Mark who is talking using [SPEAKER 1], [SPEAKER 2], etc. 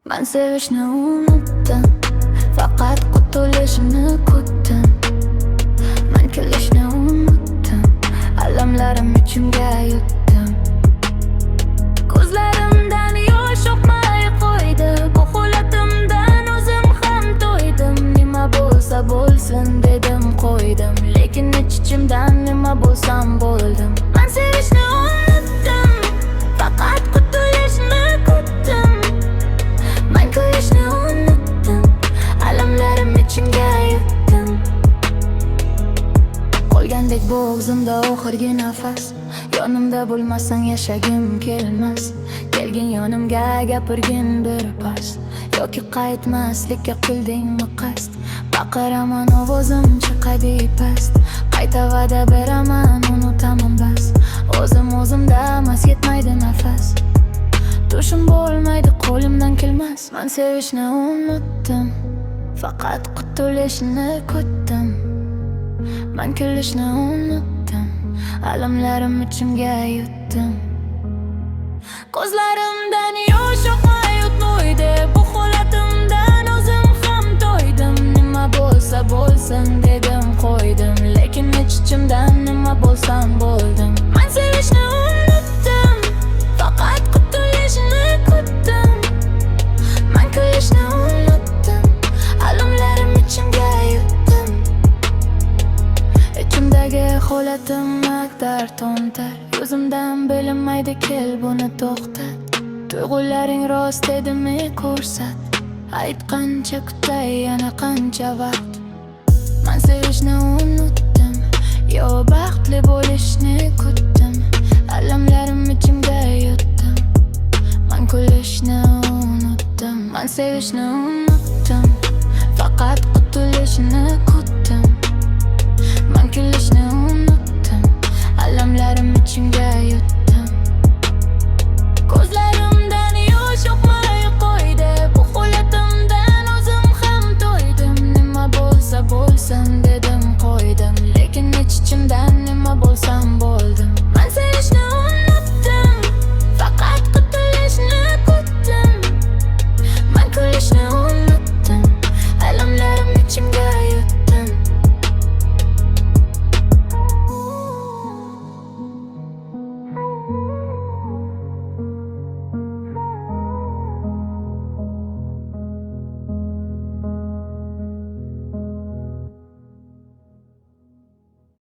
[SPEAKER 1] Ben sevishni unutdim, faqat qutulishni kutdim. Men kulishni unutdim, alamlarim ichimga yutdim. Ko'zlarimdan yosh oqmay qo'ydi, bu holatimdan o'zim ham to'ydim. Nima bo'lsa bo'lsin dedim, qo'ydim, lekin ich-ichimdan nima bo'lsam bo'ldim. Men sevishni unutdim, faqat qutulishni kutdim. Men kulishni unutdim, alamlarim ichimga yutdim. Qolgandek bo'g'zimda oxirgi nafas, yonimda bo'lmasang yashagim kelmas. Kelgin yonimga, gapirgin bir pas, yoki qaytmaslikka qildingmi qasd. Baqiraman ovozim chiqadi past, qayta va'da beraman unutaman bas. O'zimda emas, yetmaydi nafas, tushim bo'lmaydi, qo'limdan kelmas. Men sevishni unutdim, faqat qutulishni kutdim. Men kulishni unutdim, alamlarim ichimga yutdim. Ko'zlarimdan yosh oqmay o'tmaydi, bu holatimdan o'zim ham to'ydim. Nima bo'lsa bo'lsin dedim, qo'ydim, lekin ich-ichimdan nima bo'lsam bo'ldim. Men sevishni unutdim, faqat qutulishni kutdim. Men kulishni unutdim, alamlarim ichimga yutdim. Ichimdagi holatim magdar to'ntar, o'zimdan bilinmaydi, kel buni to'xtat. Tuyg'ularing rost edimi ko'rsat, aytqancha kutay yana qancha vaqt. Men sevishni unutdim, yo baxtli bo'lishni kutdim. Alamlarim ichimga yutdim, men kulishni unutdim. Men sevishni unutdim,